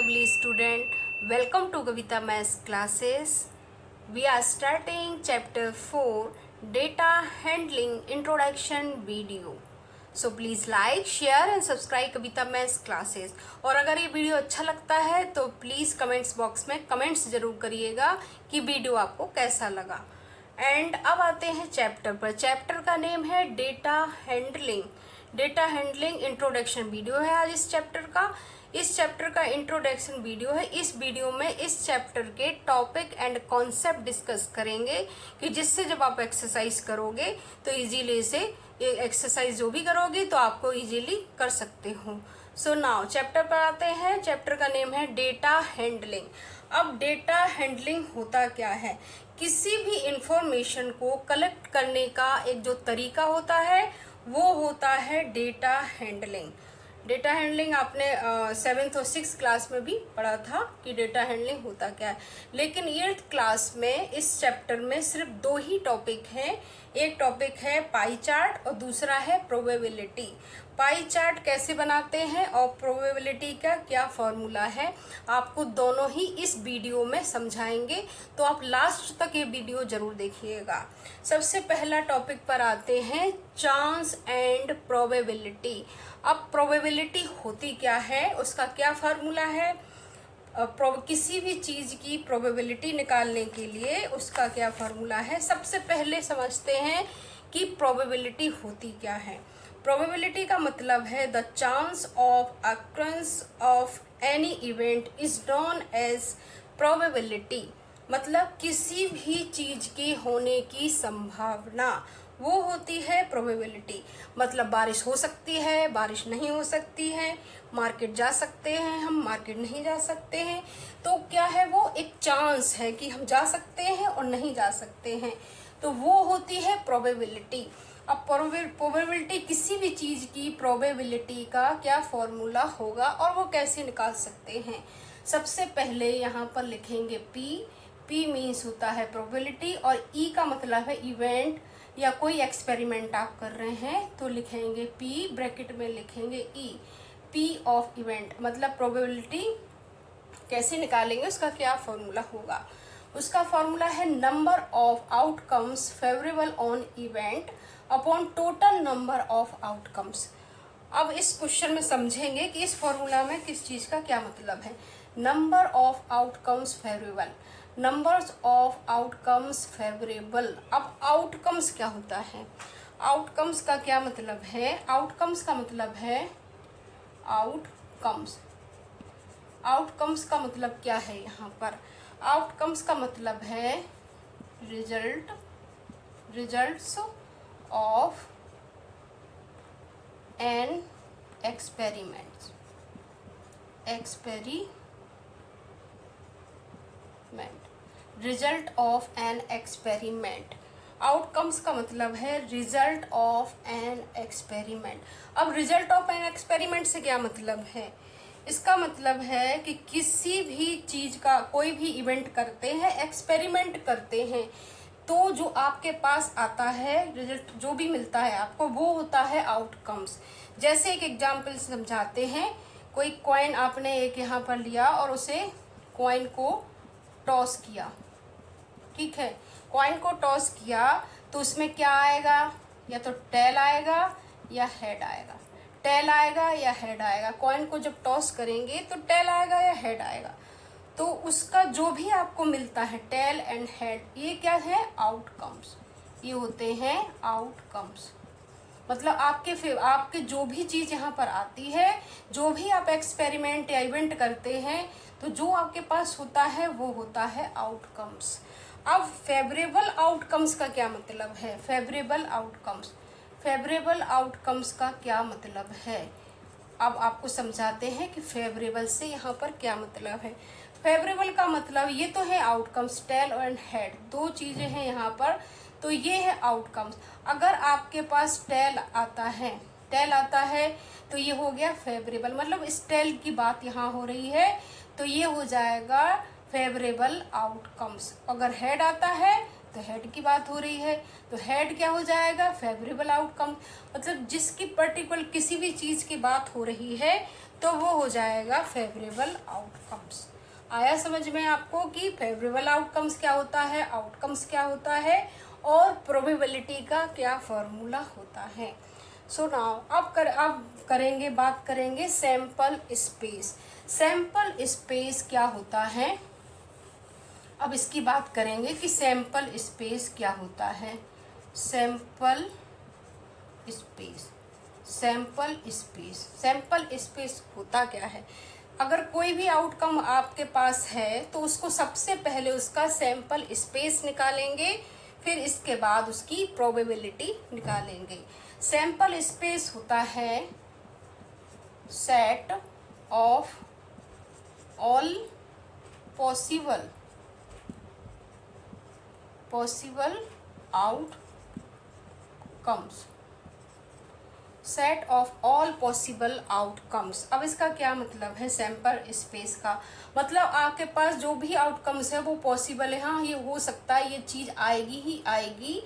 lovely student, welcome to Kavita Maths classes. We are starting chapter 4 data handling introduction video. So please like, share and subscribe Kavita Maths classes. और अगर ये video अच्छा लगता है तो please comments box में comments जरूर करिएगा कि वीडियो आपको कैसा लगा। एंड अब आते हैं चैप्टर पर। चैप्टर का नेम है data handling. Data handling introduction video है आज इस चैप्टर का। इस चैप्टर का इंट्रोडक्शन वीडियो है। इस वीडियो में इस चैप्टर के टॉपिक एंड कॉन्सेप्ट डिस्कस करेंगे कि जिससे जब आप एक्सरसाइज करोगे तो इजीली से ये एक्सरसाइज जो भी करोगे तो आपको इजीली कर सकते हो। सो नाउ चैप्टर पर आते हैं। चैप्टर का नेम है डेटा हैंडलिंग। अब डेटा हैंडलिंग होता क्या है? किसी भी इंफॉर्मेशन को कलेक्ट करने का एक जो तरीका होता है वो होता है डेटा हैंडलिंग। डेटा हैंडलिंग आपने 7th और 6th क्लास में भी पढ़ा था कि डेटा हैंडलिंग होता क्या है, लेकिन 8th क्लास में इस चैप्टर में सिर्फ 2 ही टॉपिक हैं। एक टॉपिक है पाई चार्ट और दूसरा है प्रोबेबिलिटी। पाई चार्ट कैसे बनाते हैं और प्रोबेबिलिटी का क्या फॉर्मूला है आपको दोनों ही इस वीडियो में समझाएंगे, तो आप लास्ट तक ये वीडियो जरूर देखिएगा। सबसे पहला टॉपिक पर आते हैं चांस एंड प्रोबेबिलिटी। अब प्रोबेबिलिटी होती क्या है, उसका क्या फार्मूला है, किसी भी चीज की प्रोबेबिलिटी निकालने के लिए उसका क्या फार्मूला है। सबसे पहले समझते हैं कि प्रोबेबिलिटी होती क्या है। प्रोबेबिलिटी का मतलब है the chance of occurrence of any event is known as probability. मतलब किसी भी चीज की होने की संभावना वो होती है प्रोबेबिलिटी। मतलब बारिश हो सकती है, बारिश नहीं हो सकती है, मार्केट जा सकते हैं हम, मार्केट नहीं जा सकते हैं, तो क्या है वो एक चांस है कि हम जा सकते हैं और नहीं जा सकते हैं, तो वो होती है प्रोबेबिलिटी। अब प्रोबेबिलिटी किसी भी चीज की प्रोबेबिलिटी का क्या फॉर्मूला होगा और वो कैसे निकाल सकते हैं। सबसे पहले यहाँ पर लिखेंगे पी मीन्स होता है प्रोबेबिलिटी और ई का मतलब है इवेंट या कोई एक्सपेरिमेंट आप कर रहे हैं तो लिखेंगे पी, ब्रैकेट में लिखेंगे ई, पी ऑफ इवेंट। मतलब प्रोबेबिलिटी कैसे निकालेंगे, उसका क्या फॉर्मूला होगा। उसका फॉर्मूला है number of outcomes favourable on event upon total number of outcomes. अब इस क्वेश्चन में समझेंगे कि इस फॉर्मूला में किस चीज का क्या मतलब है। Number of outcomes favourable, numbers of outcomes favourable. अब आउटकम्स क्या होता है, आउटकम्स का क्या मतलब है। आउटकम्स का मतलब है आउटकम्स, आउटकम्स का मतलब क्या है यहाँ पर। आउटकम्स का मतलब है results of an experiment. Result of an experiment. Outcomes का मतलब है रिजल्ट ऑफ एन एक्सपेरिमेंट। अब रिजल्ट ऑफ एन एक्सपेरिमेंट से क्या मतलब है, इसका मतलब है कि किसी भी चीज का कोई भी इवेंट करते हैं, एक्सपेरिमेंट करते हैं, तो जो आपके पास आता है रिजल्ट जो भी मिलता है आपको वो होता है आउटकम्स। जैसे एक एग्जाम्पल समझाते हैं। कोई कॉइन आपने एक यहाँ पर लिया और उसे कॉइन को टॉस किया, ठीक है, कॉइन को टॉस किया तो उसमें क्या आएगा, या तो टेल आएगा या हेड आएगा, टेल आएगा या हेड आएगा। कॉइन को जब टॉस करेंगे तो टेल आएगा या हेड आएगा, तो उसका जो भी आपको मिलता है टेल एंड हेड, ये क्या है आउटकम्स, ये होते हैं आउटकम्स। मतलब आपके जो भी चीज यहाँ पर आती है, जो भी आप एक्सपेरिमेंट या इवेंट करते हैं, तो जो आपके पास होता है वो होता है आउटकम्स। अब फेवरेबल आउटकम्स का क्या मतलब है। फेवरेबल आउटकम्स, फेवरेबल आउटकम्स का क्या मतलब है, अब आपको समझाते हैं कि फेवरेबल से यहाँ पर क्या मतलब है। फेवरेबल का मतलब ये तो है आउटकम्स, टेल एंड हेड, 2 चीजें हैं यहाँ पर, तो ये है आउटकम्स। अगर आपके पास टेल आता है तो ये हो गया फेवरेबल, मतलब इस टेल की बात यहाँ हो रही है तो ये हो जाएगा फेवरेबल आउटकम्स। अगर हेड आता है तो हेड की बात हो रही है तो हेड क्या हो जाएगा फेवरेबल आउटकम। मतलब जिसकी पर्टिकुलर किसी भी चीज की बात हो रही है तो वो हो जाएगा फेवरेबल आउटकम्स। आया समझ में आपको कि फेवरेबल आउटकम्स क्या होता है, आउटकम्स क्या होता है और प्रोबेबिलिटी का क्या फॉर्मूला होता है। सो नाउ अब बात करेंगे सैंपल स्पेस। सैंपल स्पेस क्या होता है, अब इसकी बात करेंगे कि सैंपल स्पेस क्या होता है। सैंपल स्पेस, सैंपल स्पेस होता क्या है। अगर कोई भी आउटकम आपके पास है तो उसको सबसे पहले उसका सैंपल स्पेस निकालेंगे, फिर इसके बाद उसकी प्रोबेबिलिटी निकालेंगे। सैंपल स्पेस होता है set of all possible outcomes, set of all possible outcomes. अब इसका क्या मतलब है, सैंपल स्पेस का मतलब आपके पास जो भी आउटकम्स है वो पॉसिबल है, हाँ ये हो सकता है, ये चीज आएगी ही आएगी,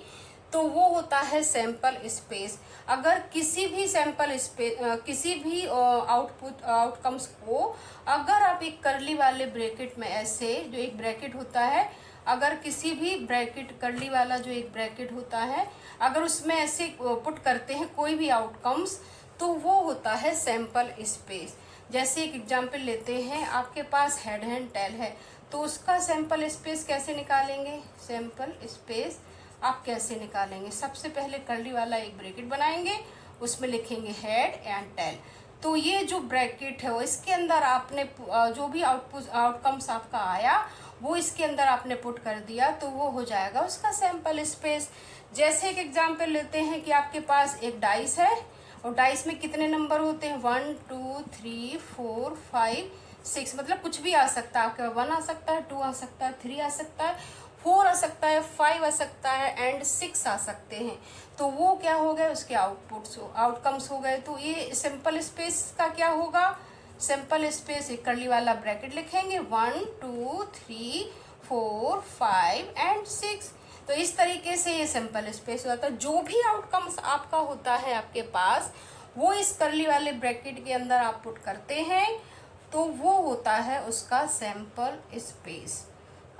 तो वो होता है सैंपल स्पेस। अगर किसी भी सैंपल स्पेस किसी भी आउटकम्स को अगर आप एक कर्ली वाले ब्रैकेट में ऐसे जो एक ब्रैकेट होता है, अगर किसी भी ब्रैकेट कर्ली वाला जो एक ब्रैकेट होता है अगर उसमें ऐसे पुट करते हैं कोई भी आउटकम्स, तो वो होता है सैंपल स्पेस। जैसे एक एग्जांपल लेते हैं, आपके पास हेड एंड टेल है, तो उसका सैंपल स्पेस कैसे निकालेंगे। सैंपल स्पेस आप कैसे निकालेंगे, सबसे पहले कर्ली वाला एक ब्रैकेट बनाएंगे, उसमें लिखेंगे हेड एंड टेल। तो ये जो ब्रैकेट है वो इसके अंदर आपने जो भी आउटकम्स आपका आया वो इसके अंदर आपने पुट कर दिया, तो वो हो जाएगा उसका सैंपल स्पेस। जैसे एक एग्जांपल लेते हैं कि आपके पास एक डाइस है और डाइस में कितने नंबर होते हैं, 1 2 3 4 5 6, मतलब कुछ भी आ सकता है, आपके 1 आ सकता है, 2 आ सकता है, 3 आ सकता है, 4 आ सकता है, 5 आ सकता है एंड 6 आ सकते हैं। तो वो क्या हो गए, उसके आउटकम्स हो गए। तो ये सिंपल स्पेस का क्या होगा, सिंपल स्पेस एक कर्ली वाला ब्रैकेट लिखेंगे, 1 2 3 4 5 एंड 6। तो इस तरीके से ये सिंपल स्पेस होता है। जो भी आउटकम्स आपका होता है आपके पास वो इस कर्ली वाले ब्रैकेट के अंदर आप पुट करते हैं, तो वो होता है उसका सैंपल स्पेस।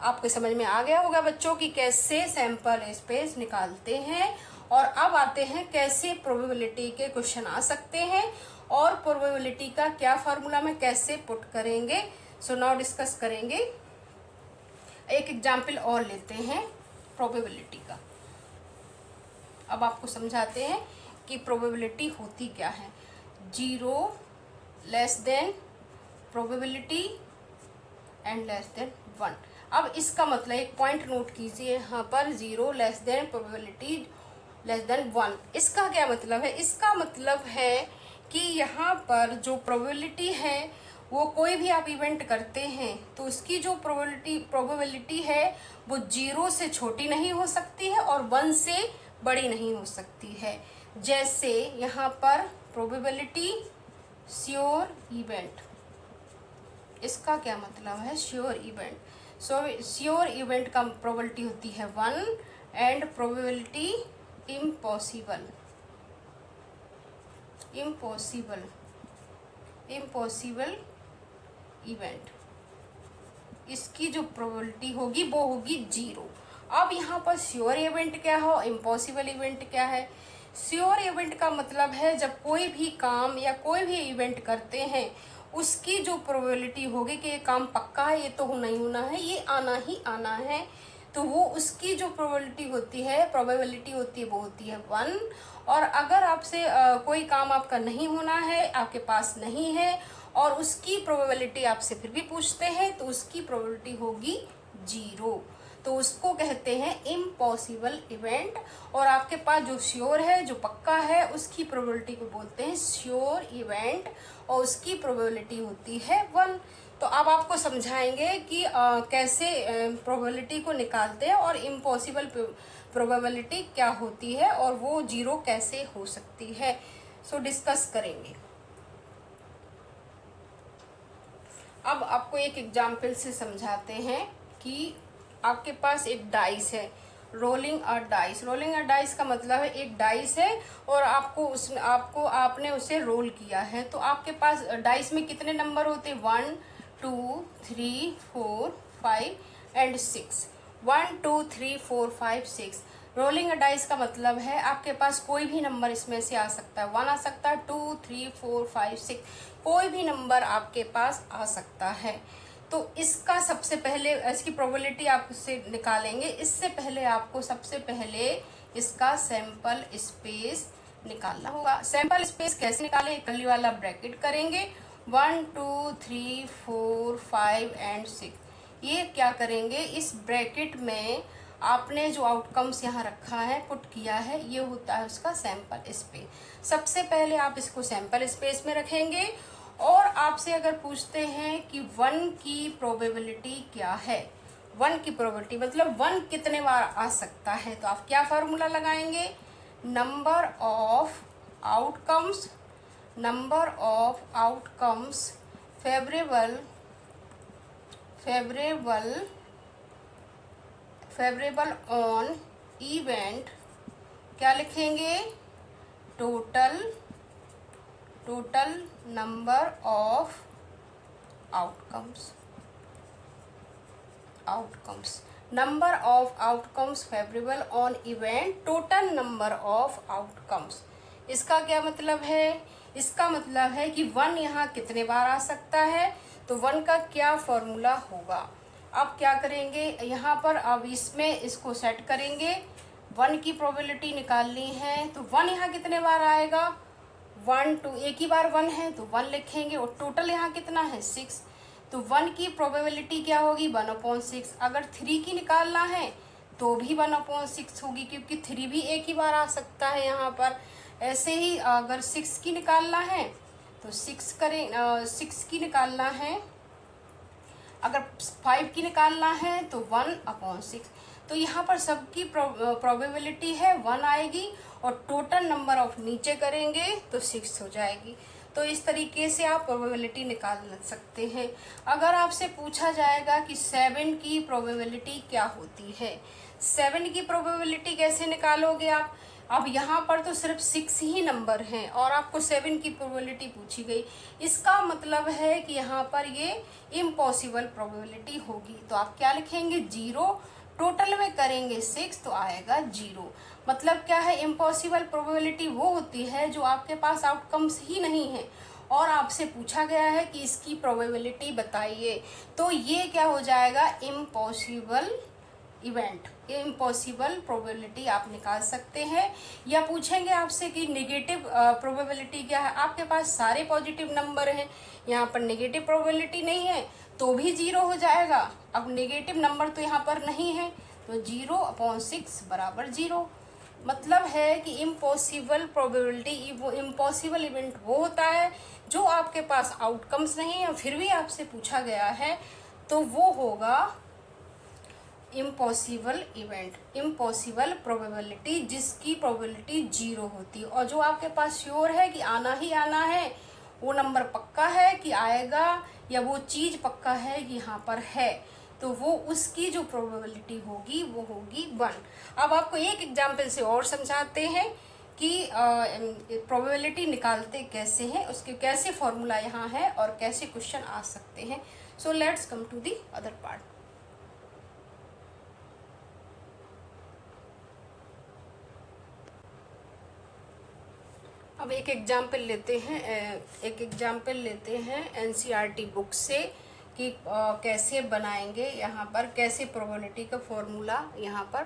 आपको समझ में आ गया होगा बच्चों कि कैसे सैंपल स्पेस निकालते हैं। और अब आते हैं कैसे प्रोबेबिलिटी के क्वेश्चन आ सकते हैं और प्रोबेबिलिटी का क्या फार्मूला में कैसे पुट करेंगे। सो नाउ डिस्कस करेंगे। एक एग्जाम्पल और लेते हैं प्रोबेबिलिटी का। अब आपको समझाते हैं कि प्रोबेबिलिटी होती क्या है। 0 less than probability and less than 1। अब इसका मतलब एक पॉइंट नोट कीजिए यहाँ पर, 0 less than probability less than 1। इसका क्या मतलब है, इसका मतलब है कि यहाँ पर जो प्रोबेबिलिटी है वो कोई भी आप इवेंट करते हैं तो उसकी जो प्रोबेबिलिटी है वो 0 से छोटी नहीं हो सकती है और 1 से बड़ी नहीं हो सकती है। जैसे यहाँ पर प्रोबेबिलिटी श्योर इवेंट, इसका क्या मतलब है, श्योर इवेंट। श्योर इवेंट का प्रोबेबिलिटी होती है 1 एंड प्रोबेबिलिटी इम्पॉसिबल इवेंट, इसकी जो प्रोबेबिलिटी होगी वो होगी 0। अब यहाँ पर श्योर इवेंट क्या हो, इम्पॉसिबल इवेंट क्या है। श्योर इवेंट का मतलब है जब कोई भी काम या कोई भी इवेंट करते हैं उसकी जो प्रोबेबिलिटी होगी कि ये काम पक्का है, ये तो होना ही होना है, ये आना ही आना है, तो वो उसकी जो प्रोबेबिलिटी होती है वो होती है 1। और अगर आपसे कोई काम आपका नहीं होना है, आपके पास नहीं है और उसकी प्रोबेबिलिटी आपसे फिर भी पूछते हैं तो उसकी प्रोबेबिलिटी होगी 0, तो उसको कहते हैं इम्पॉसिबल इवेंट। और आपके पास जो श्योर है, जो पक्का है, उसकी प्रोबेबिलिटी को बोलते हैं श्योर इवेंट और उसकी प्रोबेबिलिटी होती है 1। तो अब आपको समझाएंगे कि कैसे प्रोबेबिलिटी को निकालते हैं और इम्पॉसिबल प्रोबेबिलिटी क्या होती है और वो 0 कैसे हो सकती है। सो डिस्कस करेंगे। अब आपको एक एग्जाम्पल से समझाते हैं कि आपके पास एक डाइस है, रोलिंग अ डाइस। रोलिंग अ डाइस का मतलब है एक डाइस है और आपने उसे रोल किया है, तो आपके पास डाइस में कितने नंबर होते हैं? 1 2 3 4 5 एंड 6। 1 2 3 4 5 6। रोलिंग अ डाइस का मतलब है आपके पास कोई भी नंबर इसमें से आ सकता है। 1 आ सकता है, 2 3 4 5 6, कोई भी नंबर आपके पास आ सकता है। तो इसका सबसे पहले इसकी प्रोबेबिलिटी आप इससे निकालेंगे। इससे पहले आपको सबसे पहले इसका सैंपल स्पेस निकालना होगा। सैंपल स्पेस कैसे निकालें? कर्ली वाला ब्रैकेट करेंगे, 1 2 3 4 5 एंड 6। ये क्या करेंगे, इस ब्रैकेट में आपने जो आउटकम्स यहाँ रखा है, पुट किया है, ये होता है उसका सैंपल स्पेस। सबसे पहले आप इसको सैंपल स्पेस में रखेंगे और आपसे अगर पूछते हैं कि 1 की प्रोबेबिलिटी क्या है, 1 की प्रोबेबिलिटी मतलब 1 कितने बार आ सकता है, तो आप क्या फार्मूला लगाएंगे? Number of outcomes, number of outcomes favourable on event, क्या लिखेंगे? Total number of outcomes number of outcomes favourable on event, total number of outcomes. इसका क्या मतलब है? इसका मतलब है कि 1 यहाँ कितने बार आ सकता है, तो 1 का क्या फॉर्मूला होगा। अब क्या करेंगे यहाँ पर, अब इसमें इसको सेट करेंगे। 1 की प्रोबेबिलिटी निकालनी है, तो 1 यहाँ कितने बार आएगा? 1 2, एक ही बार 1 है तो 1 लिखेंगे, और टोटल यहाँ कितना है? 6। तो 1 की प्रोबेबिलिटी क्या होगी? 1/6। अगर 3 की निकालना है तो भी 1/6 होगी, क्योंकि 3 भी एक ही बार आ सकता है यहाँ पर। ऐसे ही अगर 6 की निकालना है तो 6 की निकालना है। अगर 5 की निकालना है तो 1/6। तो यहाँ पर सबकी प्रोबेबिलिटी है 1 आएगी, और टोटल नंबर ऑफ नीचे करेंगे तो 6 हो जाएगी। तो इस तरीके से आप प्रोबेबिलिटी निकाल सकते हैं। अगर आपसे पूछा जाएगा कि 7 की प्रोबेबिलिटी क्या होती है, 7 की प्रोबेबिलिटी कैसे निकालोगे आप? अब यहाँ पर तो सिर्फ 6 ही नंबर हैं और आपको 7 की प्रोबेबिलिटी पूछी गई, इसका मतलब है कि यहाँ पर ये इम्पॉसिबल प्रोबेबिलिटी होगी। तो आप क्या लिखेंगे? 0। टोटल में करेंगे 6 तो आएगा 0। मतलब क्या है? इम्पॉसिबल प्रोबेबिलिटी वो होती है जो आपके पास आउटकम्स ही नहीं है और आपसे पूछा गया है कि इसकी प्रोबेबिलिटी बताइए, तो ये क्या हो जाएगा? इम्पॉसिबल इवेंट, ये इम्पॉसिबल प्रोबेबिलिटी आप निकाल सकते हैं। या पूछेंगे आपसे कि नेगेटिव प्रोबेबिलिटी क्या है, आपके पास सारे पॉजिटिव नंबर हैं, यहाँ पर नेगेटिव प्रोबेबिलिटी नहीं है तो भी 0 हो जाएगा। अब नेगेटिव नंबर तो यहाँ पर नहीं है, तो 0/6 बराबर 0। मतलब है कि इम्पॉसिबल प्रोबेबिलिटी, वो इम्पॉसिबल इवेंट वो होता है जो आपके पास आउटकम्स नहीं है फिर भी आपसे पूछा गया है, तो वो होगा इम्पॉसिबल इवेंट, इम्पॉसिबल प्रोबेबिलिटी जिसकी प्रोबेबिलिटी 0 होती है। और जो आपके पास श्योर है कि आना ही आना है, वो नंबर पक्का है कि आएगा, या वो चीज़ पक्का है कि यहाँ पर है, तो वो उसकी जो प्रोबेबिलिटी होगी वो होगी 1। अब आपको एक एग्जाम्पल से और समझाते हैं कि प्रोबेबिलिटी निकालते कैसे हैं, उसके कैसे फॉर्मूला यहाँ है और कैसे क्वेश्चन आ सकते हैं। So let's come to the other part. अब एक एग्जाम्पल लेते हैं एनसीईआरटी बुक से कि कैसे बनाएंगे, यहाँ पर कैसे प्रोबेबिलिटी का फॉर्मूला यहाँ पर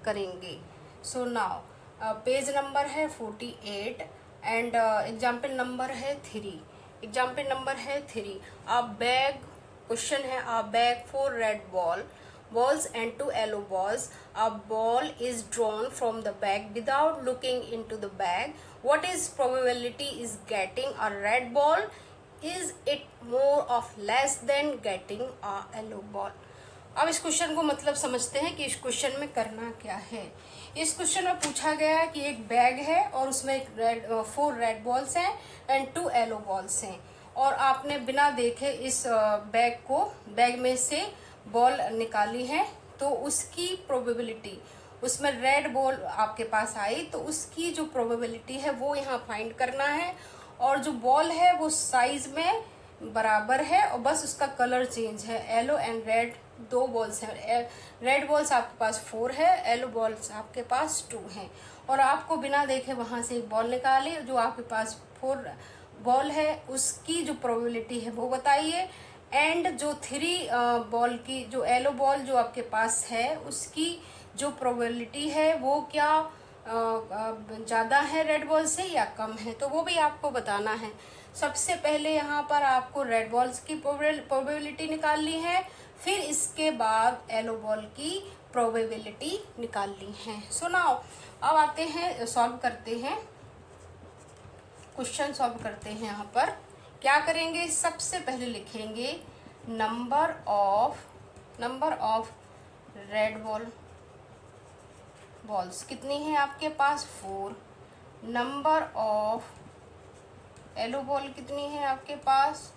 करेंगे। सो नाउ पेज नंबर है 48 एंड एग्जाम्पल नंबर है 3। एग्जाम्पल नंबर है 3। अ बैग, क्वेश्चन है अ bag 4 red balls and 2 yellow balls. A ball is drawn from the bag without looking into the bag. What is probability is getting a red ball? Is it more of less than getting a yellow ball? अब इस question को मतलब समझते हैं कि इस question में करना क्या है। इस क्वेश्चन में पूछा गया है कि एक बैग है और उसमें 4 रेड बॉल्स हैं एंड 2 येलो बॉल्स हैं, और आपने बिना देखे इस बैग में से बॉल निकाली है, तो उसकी प्रोबेबिलिटी उसमें रेड बॉल आपके पास आई तो उसकी जो प्रोबेबिलिटी है वो यहाँ फाइंड करना है। और जो बॉल है वो साइज में बराबर है और बस उसका कलर चेंज है। येलो एंड रेड दो बॉल्स हैं। रेड बॉल्स आपके पास 4 है, येलो बॉल्स आपके पास 2 हैं। और आपको बिना देखे वहाँ से एक बॉल निकाली, जो आपके पास 4 बॉल है उसकी जो प्रोबेबिलिटी है वो बताइए। एंड जो 3 बॉल की जो येलो बॉल जो आपके पास है उसकी जो प्रोबेबिलिटी है वो क्या ज़्यादा है रेड बॉल से या कम है, तो वो भी आपको बताना है। सबसे पहले यहाँ पर आपको रेड बॉल्स की प्रोबेबिलिटी निकालनी है, फिर इसके बाद येलो बॉल की प्रोबेबिलिटी निकालनी है। सो नाउ अब आते हैं सॉल्व करते हैं, क्वेश्चन सॉल्व करते हैं। यहाँ पर क्या करेंगे, सबसे पहले लिखेंगे नंबर ऑफ रेड बॉल्स कितनी है आपके पास 4। नंबर ऑफ येलो बॉल कितनी है आपके पास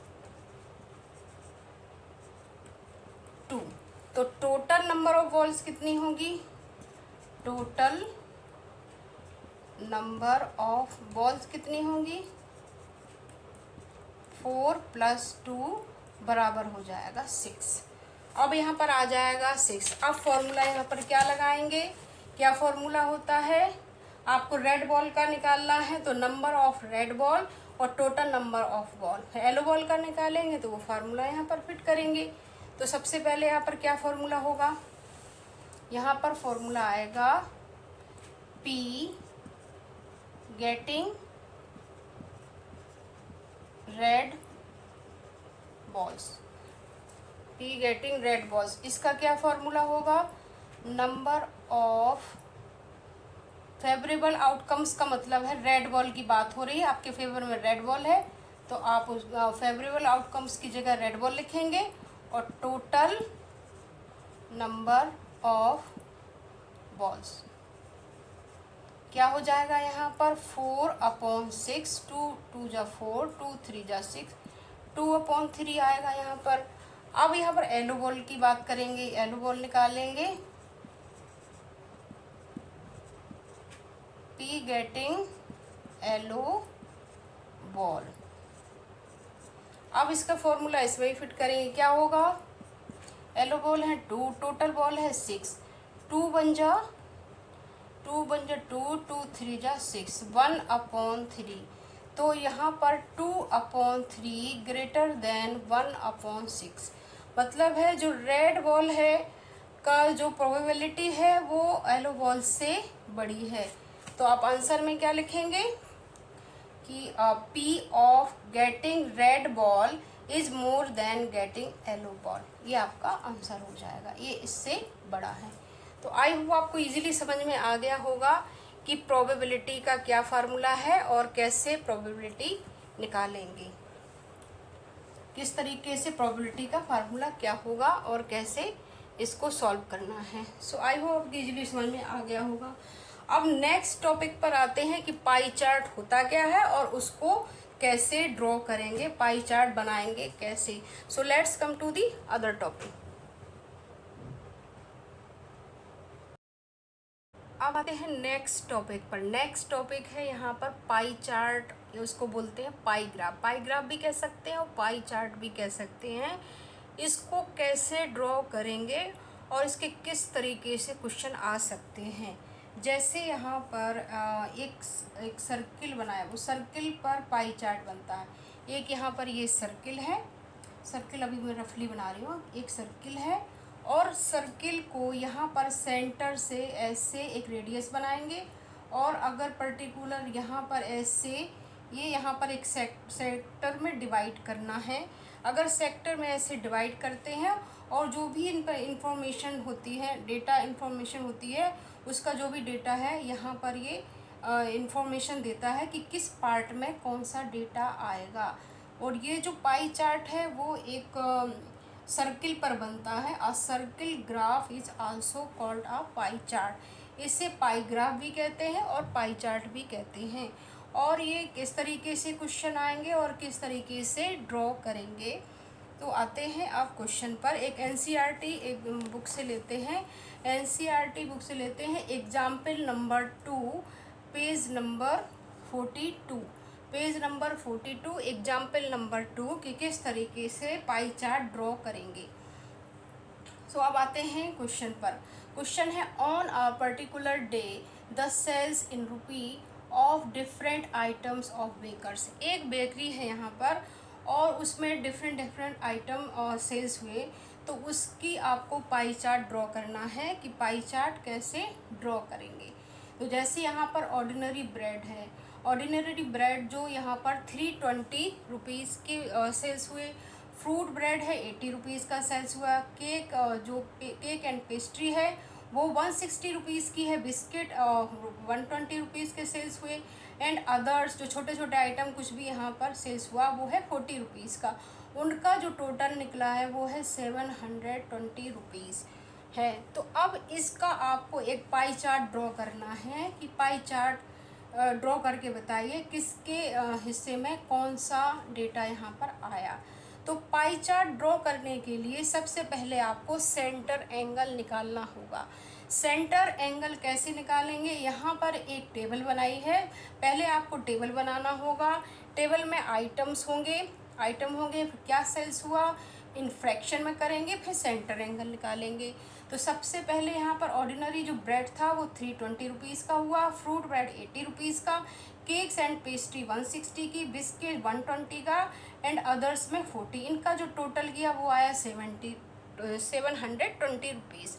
2। तो टोटल नंबर ऑफ बॉल्स कितनी होगी, टोटल नंबर ऑफ बॉल्स कितनी होगी 4 + 2 बराबर हो जाएगा 6। अब यहाँ पर आ जाएगा 6। अब फॉर्मूला यहाँ पर क्या लगाएंगे, क्या फॉर्मूला होता है, आपको रेड बॉल का निकालना है तो नंबर ऑफ रेड बॉल और total number of ball. Yellow ball का निकालेंगे तो वो फार्मूला यहाँ पर फिट करेंगे। तो सबसे पहले यहाँ पर क्या फॉर्मूला होगा, यहाँ पर फॉर्मूला आएगा P गेटिंग रेड बॉल्स। इसका क्या फॉर्मूला होगा, नंबर ऑफ फेवरेबल आउटकम्स का मतलब है रेड बॉल की बात हो रही है, आपके फेवर में रेड बॉल है तो आप उस फेवरेबल आउटकम्स की जगह रेड बॉल लिखेंगे और टोटल नंबर ऑफ बॉल्स क्या हो जाएगा यहाँ पर 4/6, 2 × 4, 2 × 3 = 6, 2/3 आएगा यहाँ पर। अब यहाँ पर येलो बॉल की बात करेंगे, येलो बॉल निकालेंगे P गेटिंग येलो बॉल। अब इसका फॉर्मूला इसमें ही फिट करेंगे, क्या होगा, येलो बॉल है 2, टोटल बॉल है 6, 2 बन जा 2, 2 3 = 6, 1/3। तो यहाँ पर 2/3 ग्रेटर देन 1/6, मतलब है जो रेड बॉल है का जो प्रोबेबिलिटी है वो येलो बॉल से बड़ी है। तो आप आंसर में क्या लिखेंगे कि P of getting red ball is more than getting yellow ball, ये आपका आंसर हो जाएगा, ये इससे बड़ा है। तो आई होप आपको इजीली समझ में आ गया होगा कि प्रोबेबिलिटी का क्या फार्मूला है और कैसे प्रोबेबिलिटी निकालेंगे, किस तरीके से प्रोबेबिलिटी का फार्मूला क्या होगा और कैसे इसको सॉल्व करना है। सो आई होप आपको इजीली समझ में आ गया होगा। अब नेक्स्ट टॉपिक पर आते हैं कि पाई चार्ट होता क्या है और उसको कैसे ड्रॉ करेंगे, पाई चार्ट बनाएंगे कैसे। So let's come to the other topic. अब आते हैं नेक्स्ट टॉपिक पर। नेक्स्ट टॉपिक है यहाँ पर पाई चार्ट, उसको बोलते हैं पाई ग्राफ। पाई ग्राफ भी कह सकते हैं और पाई चार्ट भी कह सकते हैं। इसको कैसे ड्रॉ करेंगे और इसके किस तरीके से क्वेश्चन आ सकते हैं। जैसे यहाँ पर एक सर्किल बनाया, वो सर्किल पर पाई चार्ट बनता है। एक यहाँ पर ये सर्किल है, सर्किल अभी मैं रफली बना रही हूँ, एक सर्किल है और सर्किल को यहाँ पर सेंटर से ऐसे एक रेडियस बनाएंगे और अगर पर्टिकुलर यहाँ पर ऐसे ये यहाँ पर एक सेक्टर में डिवाइड करना है। अगर सेक्टर में ऐसे डिवाइड करते हैं और जो भी इन पर इंफॉर्मेशन होती है, डेटा इंफॉर्मेशन होती है, उसका जो भी डेटा है यहाँ पर ये इंफॉर्मेशन देता है कि किस पार्ट में कौन सा डेटा आएगा। और ये जो पाई चार्ट है वो एक सर्किल पर बनता है। अ circle graph is also called a pie chart. इसे पाई ग्राफ भी कहते हैं और पाई चार्ट भी कहते हैं। और ये किस तरीके से क्वेश्चन आएंगे और किस तरीके से ड्रॉ करेंगे, तो आते हैं आप क्वेश्चन पर। एक एनसीईआरटी एक बुक से लेते हैं, एनसीईआरटी बुक से लेते हैं example number 2 page number 42, page number 42 example number 2 कि किस तरीके से पाई चार्ट ड्रॉ करेंगे। सो अब आते हैं क्वेश्चन पर। क्वेश्चन है on a particular day the sales in rupee of different items of bakers. एक बेकरी है यहाँ पर और उसमें डिफरेंट आइटम और सेल्स हुए, तो उसकी आपको पाई चार्ट ड्रॉ करना है कि पाई चार्ट कैसे ड्रॉ करेंगे। तो जैसे यहाँ पर ऑर्डिनरी ब्रेड है, ऑर्डिनरी ब्रेड जो यहाँ पर 320 रुपीज़ के सेल्स हुए। फ्रूट ब्रेड है 80 रुपीज़ का सेल्स हुआ। केक केक एंड पेस्ट्री है वो 160 रुपीज़ की है। बिस्किट 120 रुपीज़ के सेल्स हुए। एंड अदर्स जो छोटे छोटे आइटम कुछ भी यहाँ पर सेल्स हुआ वो है 40 रुपीज़ का। उनका जो टोटल निकला है वो है 720 रुपीज़ है। तो अब इसका आपको एक पाई चार्ट ड्रॉ करना है कि पाई चार्ट ड्रॉ करके बताइए किसके हिस्से में कौन सा डेटा यहाँ पर आया। तो पाई चार्ट ड्रॉ करने के लिए सबसे पहले आपको सेंटर एंगल निकालना होगा। सेंटर एंगल कैसे निकालेंगे, यहाँ पर एक टेबल बनाई है, पहले आपको टेबल बनाना होगा। टेबल में आइटम होंगे, फिर क्या सेल्स हुआ इन फ्रैक्शन में करेंगे, फिर सेंटर एंगल निकालेंगे। तो सबसे पहले यहाँ पर ऑर्डिनरी जो ब्रेड था वो 320 रुपीज़ का हुआ। फ्रूट ब्रेड 80 रुपीज़ का। केक्स एंड पेस्ट्री 160 की। बिस्किट 120 का। एंड अदर्स में 40। इनका जो टोटल किया वो आया 720 रुपीज़।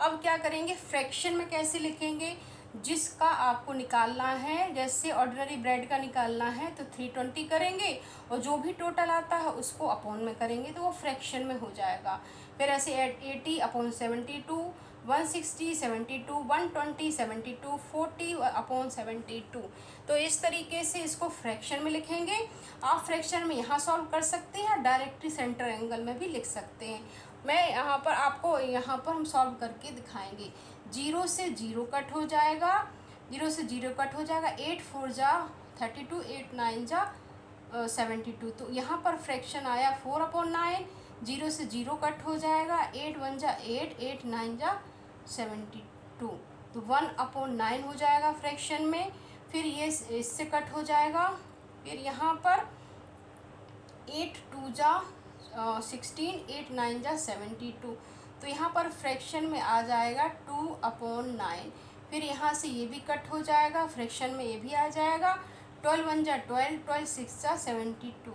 अब क्या करेंगे, फ्रैक्शन में कैसे लिखेंगे, जिसका आपको निकालना है। जैसे ऑर्डिनरी ब्रेड का निकालना है तो 320 करेंगे और जो भी टोटल आता है उसको अपॉन में करेंगे तो वो फ्रैक्शन में हो जाएगा। फिर ऐसे 80 अपॉन 72, 160 72, 120 72, 40 अपॉन 72। तो इस तरीके से इसको फ्रैक्शन में लिखेंगे। आप फ्रैक्शन में यहाँ सॉल्व कर सकते हैं, डायरेक्टली सेंटर एंगल में भी लिख सकते हैं। मैं यहाँ पर आपको यहाँ पर हम सॉल्व करके दिखाएंगे। 0 से 0 कट हो जाएगा, 0 से 0 कट हो जाएगा। 8 4 जा 32, 8 9 जा 72। तो यहाँ पर फ्रैक्शन आया 4/9। 0 से 0 कट हो जाएगा। 8 1 जा 8, 8 9 जा 72। तो 1/9 हो जाएगा फ्रैक्शन में। फिर ये इससे कट हो जाएगा। फिर यहाँ पर 8 2 जा 16, 8 9 जा 72। तो यहाँ पर फ्रैक्शन में आ जाएगा 2/9। फिर यहाँ से ये भी कट हो जाएगा, फ्रैक्शन में ये भी आ जाएगा। 12 1 जा 12, 12 6 जा 72,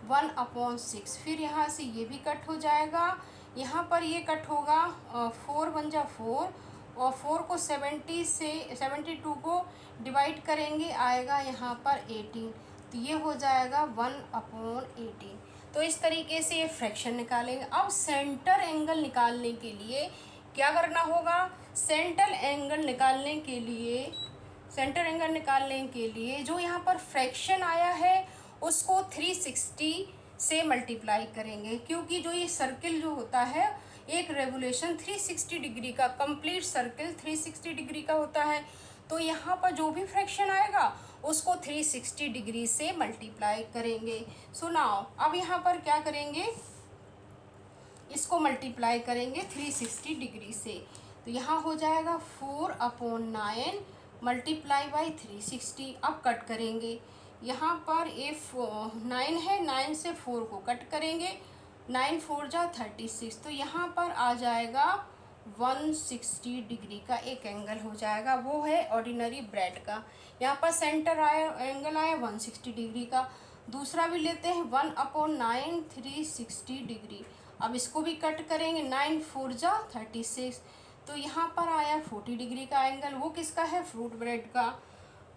1/6। फिर यहाँ से ये भी कट हो जाएगा। यहाँ पर ये कट होगा 4 1 जा 4 और 4 को 70 से 72 को डिवाइड करेंगे, आएगा यहाँ पर 18। तो ये हो जाएगा 1/18। तो इस तरीके से ये फ्रैक्शन निकालेंगे। अब सेंटर एंगल निकालने के लिए क्या करना होगा, सेंटर एंगल निकालने के लिए जो यहाँ पर फ्रैक्शन आया है उसको 360 से मल्टीप्लाई करेंगे, क्योंकि जो ये सर्किल जो होता है एक रेवोल्यूशन 360 डिग्री का, कंप्लीट सर्किल 360 डिग्री का होता है। तो यहाँ पर जो भी फ्रैक्शन आएगा उसको 360 डिग्री से मल्टीप्लाई करेंगे। सो नाउ अब यहाँ पर क्या करेंगे, इसको मल्टीप्लाई करेंगे 360 डिग्री से। तो यहाँ हो जाएगा 4/9 मल्टीप्लाई बाई 360। अब कट करेंगे, यहाँ पर ये 9 है, 9 से 4 को कट करेंगे, 9 4 जा 36। तो यहाँ पर आ जाएगा 160 डिग्री का एक एंगल हो जाएगा, वो है ऑर्डिनरी ब्रेड का। यहाँ पर सेंटर आया एंगल आया 160 डिग्री का। दूसरा भी लेते हैं 1/9 360 डिग्री। अब इसको भी कट करेंगे, 9 4 जा 36। तो यहाँ पर आया 40 डिग्री का एंगल, वो किसका है, फ्रूट ब्रेड का।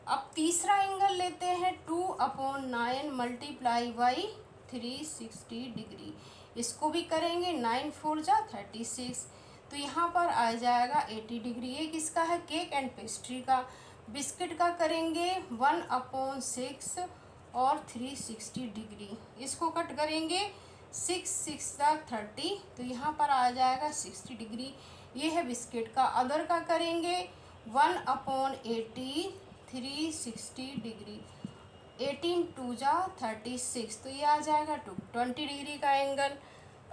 अब तीसरा एंगल लेते हैं 2/9 मल्टीप्लाई बाई 360 डिग्री। इसको भी करेंगे, 9 4 जा 36। तो यहाँ पर आ जाएगा 80 डिग्री। ये किसका है, केक एंड पेस्ट्री का। बिस्किट का करेंगे 1/6 और 360 डिग्री। इसको कट करेंगे, 6 6 जा 30। तो यहाँ पर आ जाएगा 60 डिग्री। ये है बिस्किट का। अदर का करेंगे 1/80 360 डिग्री। 18 2 जा 36। तो ये आ जाएगा 20 डिग्री का एंगल।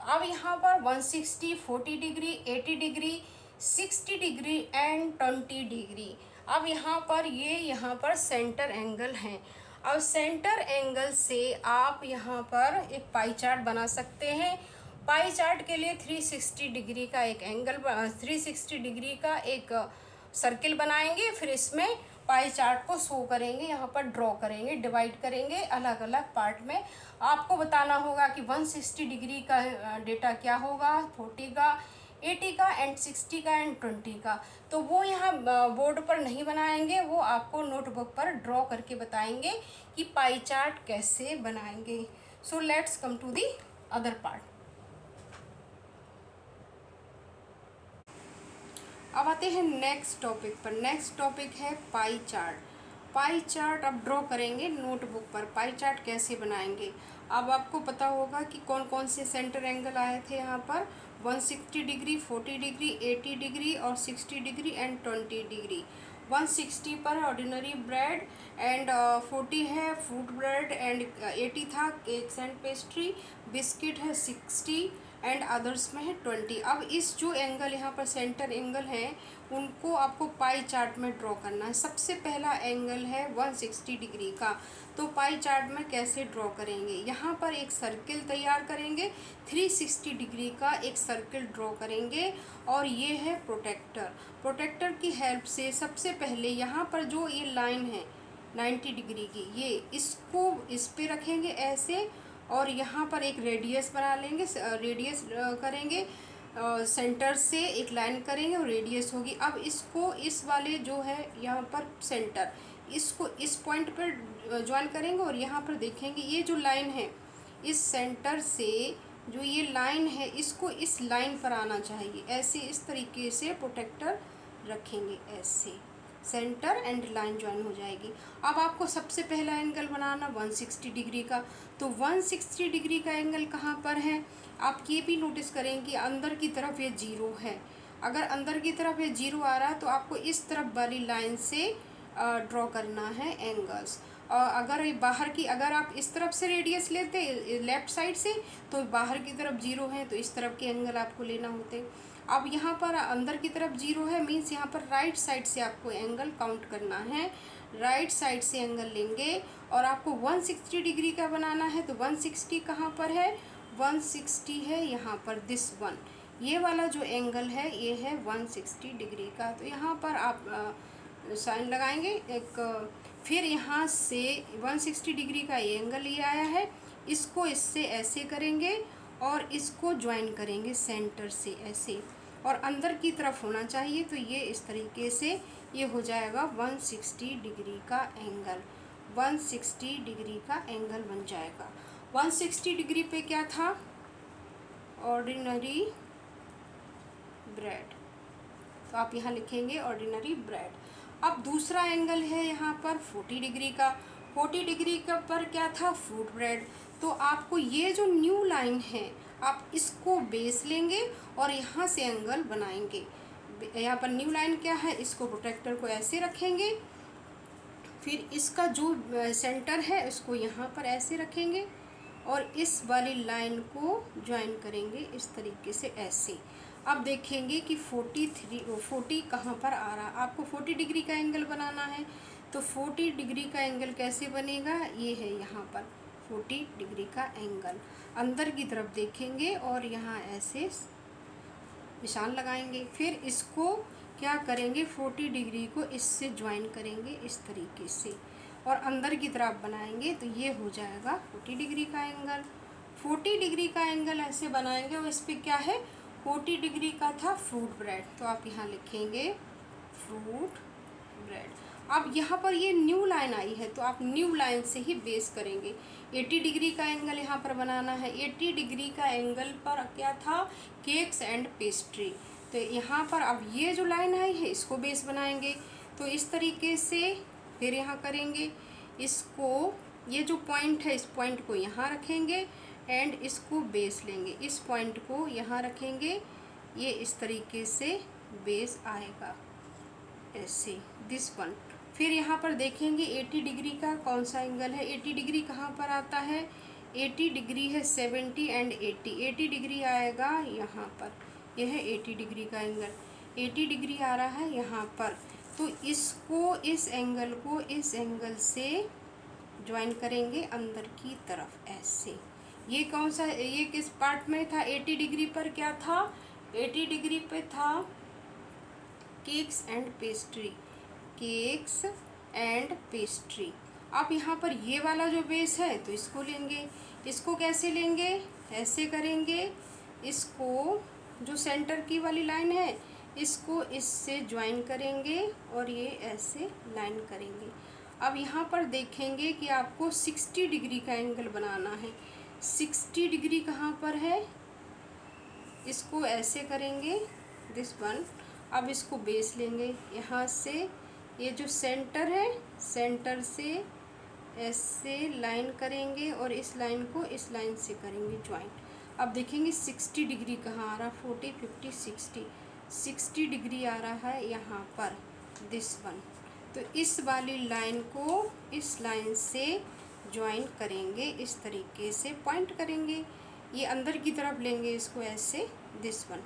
अब यहाँ पर 160, 40 degree, 80 degree, 60 degree and 20 degree. अब यहाँ पर ये यहाँ पर सेंटर एंगल हैं। अब सेंटर एंगल से आप यहाँ पर एक पाई चार्ट बना सकते हैं। पाई चार्ट के लिए 360 डिग्री का एक एंगल 360 डिग्री का एक सर्किल बनाएंगे, फिर इसमें पाई चार्ट को शो करेंगे, यहाँ पर ड्रॉ करेंगे, डिवाइड करेंगे अलग अलग पार्ट में। आपको बताना होगा कि 160 डिग्री का डेटा क्या होगा, 40 का, 80 का एंड 60 का एंड 20 का। तो वो यहाँ बोर्ड पर नहीं बनाएंगे, वो आपको नोटबुक पर ड्रॉ करके बताएंगे कि पाई चार्ट कैसे बनाएंगे। So let's come to the other part. अब आते हैं नेक्स्ट टॉपिक पर। नेक्स्ट टॉपिक है पाई चार्ट। पाई चार्ट अब ड्रॉ करेंगे नोटबुक पर। पाई चार्ट कैसे बनाएंगे, अब आपको पता होगा कि कौन कौन से सेंटर एंगल आए थे यहाँ पर। 160 डिग्री, 40 डिग्री, 80 डिग्री और 60 डिग्री एंड 20 डिग्री। 160 पर है ऑर्डिनरी ब्रेड एंड 40 है फ्रूट ब्रेड एंड 80 था केक्स एंड पेस्ट्री। बिस्किट है 60 एंड अदर्स में है 20। अब इस जो एंगल यहाँ पर सेंटर एंगल हैं उनको आपको पाई चार्ट में ड्रॉ करना है। सबसे पहला एंगल है 160 डिग्री का। तो पाई चार्ट में कैसे ड्रॉ करेंगे, यहाँ पर एक सर्किल तैयार करेंगे, 360 डिग्री का एक सर्किल ड्रॉ करेंगे और ये है प्रोटेक्टर। प्रोटेक्टर की हेल्प से सबसे पहले यहाँ पर जो ये लाइन है 90 डिग्री की, ये इसको इस पे रखेंगे ऐसे और यहाँ पर एक रेडियस बना लेंगे, रेडियस करेंगे, सेंटर से एक लाइन करेंगे और रेडियस होगी। अब इसको इस वाले जो है यहाँ पर सेंटर, इसको इस पॉइंट पर ज्वाइन करेंगे और यहाँ पर देखेंगे ये जो लाइन है इस सेंटर से जो ये लाइन है इसको इस लाइन पर आना चाहिए। ऐसे इस तरीके से प्रोटेक्टर रखेंगे, ऐसे सेंटर एंड लाइन ज्वाइन हो जाएगी। अब आपको सबसे पहला एंगल बनाना 160 डिग्री का। तो 160 डिग्री का एंगल कहाँ पर है, आप ये भी नोटिस करें कि अंदर की तरफ ये जीरो है। अगर अंदर की तरफ ये जीरो आ रहा है तो आपको इस तरफ वाली लाइन से ड्रॉ करना है एंगल्स। और अगर बाहर की, अगर आप इस तरफ से रेडियस लेते लेफ्ट साइड से तो बाहर की तरफ जीरो है, तो इस तरफ के एंगल आपको लेना होते। अब यहाँ पर अंदर की तरफ जीरो है, मीन्स यहाँ पर राइट साइड से आपको एंगल काउंट करना है। राइट साइड से एंगल लेंगे और आपको 160 डिग्री का बनाना है। तो 160 कहाँ पर है, 160 है यहाँ पर, दिस वन, ये वाला जो एंगल है ये है 160 डिग्री का। तो यहाँ पर आप साइन लगाएंगे एक, फिर यहाँ से 160 डिग्री का ये एंगल ये आया है, इसको इससे ऐसे करेंगे और इसको ज्वाइन करेंगे सेंटर से ऐसे, और अंदर की तरफ होना चाहिए। तो ये इस तरीके से ये हो जाएगा 160 डिग्री का एंगल। 160 डिग्री का एंगल बन जाएगा। 160 डिग्री पे क्या था, ऑर्डिनरी ब्रेड, तो आप यहाँ लिखेंगे ऑर्डिनरी ब्रेड। अब दूसरा एंगल है यहाँ पर 40 डिग्री का। 40 डिग्री का पर क्या था, फ्रूट ब्रेड। तो आपको ये जो न्यू लाइन है आप इसको बेस लेंगे और यहाँ से एंगल बनाएंगे। यहाँ पर न्यू लाइन क्या है, इसको प्रोटेक्टर को ऐसे रखेंगे, फिर इसका जो सेंटर है उसको यहाँ पर ऐसे रखेंगे और इस वाली लाइन को ज्वाइन करेंगे इस तरीके से ऐसे। अब देखेंगे कि 40 कहाँ पर आ रहा है। आपको 40 डिग्री का एंगल बनाना है। तो 40 डिग्री का एंगल कैसे बनेगा, ये है यहाँ पर 40 डिग्री का एंगल। अंदर की तरफ देखेंगे और यहाँ ऐसे निशान लगाएंगे, फिर इसको क्या करेंगे, 40 डिग्री को इससे ज्वाइन करेंगे इस तरीके से और अंदर की तरफ बनाएंगे। तो ये हो जाएगा 40 डिग्री का एंगल। 40 डिग्री का एंगल ऐसे बनाएंगे और इस पर क्या है, 40 डिग्री का था फ्रूट ब्रेड, तो आप यहाँ लिखेंगे फ्रूट ब्रेड। अब यहाँ पर ये न्यू लाइन आई है तो आप न्यू लाइन से ही बेस करेंगे। 80 डिग्री का एंगल यहाँ पर बनाना है। 80 डिग्री का एंगल पर क्या था, केक्स एंड पेस्ट्री। तो यहाँ पर अब ये जो लाइन आई है इसको बेस बनाएंगे। तो इस तरीके से फिर यहाँ करेंगे, इसको ये जो पॉइंट है इस पॉइंट को यहाँ रखेंगे एंड इसको बेस लेंगे, इस पॉइंट को यहाँ रखेंगे, ये इस तरीके से बेस आएगा ऐसे, दिस वन। फिर यहाँ पर देखेंगे 80 डिग्री का कौन सा एंगल है। 80 डिग्री कहाँ पर आता है, 80 डिग्री है, 70 एंड 80, 80 डिग्री आएगा यहाँ पर, यह है 80 डिग्री का एंगल, 80 डिग्री आ रहा है यहाँ पर। तो इसको, इस एंगल को इस एंगल से ज्वाइन करेंगे अंदर की तरफ ऐसे। ये कौन सा, ये किस पार्ट में था? 80 डिग्री पर क्या था? 80 डिग्री पे था cakes and pastry, cakes and pastry. अब यहाँ पर ये वाला जो बेस है तो इसको लेंगे, इसको कैसे लेंगे? ऐसे करेंगे, इसको जो सेंटर की वाली लाइन है इसको इससे ज्वाइन करेंगे और ये ऐसे लाइन करेंगे। अब यहाँ पर देखेंगे कि आपको 60 डिग्री का एंगल बनाना है। 60 डिग्री कहाँ पर है? इसको ऐसे करेंगे, दिस वन। अब इसको बेस लेंगे, यहाँ से ये जो सेंटर है, सेंटर से ऐसे लाइन करेंगे और इस लाइन को इस लाइन से करेंगे ज्वाइन। अब देखेंगे 60 डिग्री कहाँ आ रहा, 40, 50, 60, 60 डिग्री आ रहा है यहाँ पर, दिस वन। तो इस वाली लाइन को इस लाइन से ज्वाइन करेंगे, इस तरीके से पॉइंट करेंगे, ये अंदर की तरफ लेंगे इसको ऐसे, दिस वन,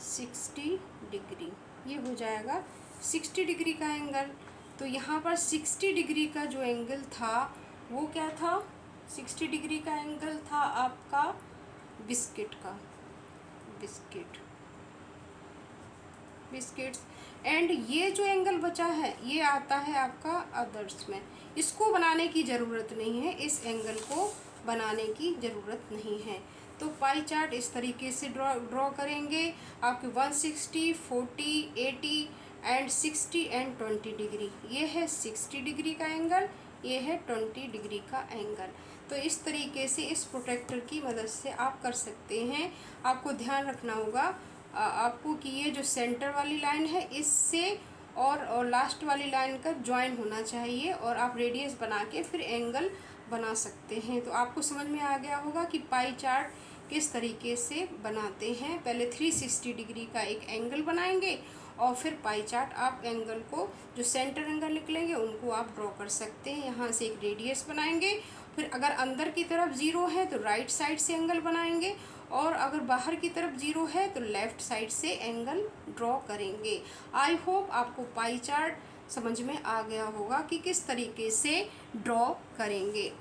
60 डिग्री, ये हो जाएगा 60 डिग्री का एंगल। तो यहाँ पर 60 डिग्री का जो एंगल था वो क्या था? 60 डिग्री का एंगल था आपका बिस्किट का, बिस्किट, बिस्किट्स। एंड ये जो एंगल बचा है ये आता है आपका अदर्स में। इसको बनाने की ज़रूरत नहीं है, इस एंगल को बनाने की ज़रूरत नहीं है। तो पाई चार्ट इस तरीके से ड्रॉ करेंगे। आपके 160, 40, 80 एंड 60 एंड 20 डिग्री, ये है 60 डिग्री का एंगल, ये है 20 डिग्री का एंगल। तो इस तरीके से इस प्रोटेक्टर की मदद से आप कर सकते हैं। आपको ध्यान रखना होगा आपको कि ये जो सेंटर वाली लाइन है इससे और लास्ट वाली लाइन का ज्वाइन होना चाहिए और आप रेडियस बना के फिर एंगल बना सकते हैं। तो आपको समझ में आ गया होगा कि पाई चार्ट किस तरीके से बनाते हैं। पहले 360 डिग्री का एक एंगल बनाएंगे और फिर पाई चार्ट आप एंगल को, जो सेंटर एंगल निकलेंगे उनको आप ड्रॉ कर सकते हैं। यहाँ से एक रेडियस बनाएंगे, फिर अगर अंदर की तरफ ज़ीरो है तो राइट साइड से एंगल बनाएंगे और अगर बाहर की तरफ ज़ीरो है तो लेफ़्ट साइड से एंगल ड्रॉ करेंगे। आई होप आपको पाई चार्ट समझ में आ गया होगा कि किस तरीके से ड्रॉ करेंगे।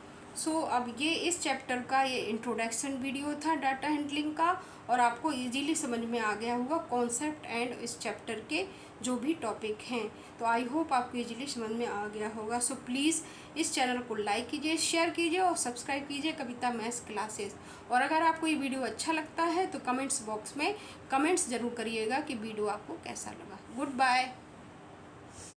अब ये इस चैप्टर का ये इंट्रोडक्शन वीडियो था डाटा हैंडलिंग का, और आपको इजीली समझ में आ गया होगा कॉन्सेप्ट एंड इस चैप्टर के जो भी टॉपिक हैं। तो आई होप आपको इजीली समझ में आ गया होगा। सो प्लीज़ इस चैनल को लाइक कीजिए, शेयर कीजिए और सब्सक्राइब कीजिए कविता मैथ्स क्लासेस। और अगर आपको ये वीडियो अच्छा लगता है तो कमेंट्स बॉक्स में कमेंट्स ज़रूर करिएगा कि वीडियो आपको कैसा लगा। Good bye.